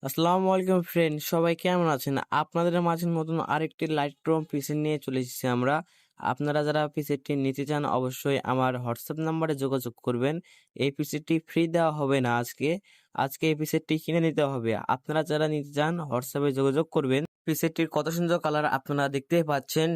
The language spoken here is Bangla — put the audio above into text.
আসসালামু আলাইকুম ফ্রেন্ড, সবাই কেমন আছেন? আপনাদের মাঝে নতুন আরেকটি লাইটরুম পিসি নিয়ে চলে এসেছি আমরা। আপনারা যারা পিসিটি নিতে চান অবশ্যই আমার হোয়াটসঅ্যাপ নাম্বারে যোগাযোগ করবেন। এই পিসিটি ফ্রি দেওয়া হবে না আজকে এই পিসিটি কিনে নিতে হবে। আপনারা যারা নিতে চান হোয়াটসঅ্যাপে যোগাযোগ করবেন। পিসিটির কত সুন্দর কালার আপনারা দেখতেই পাচ্ছেন।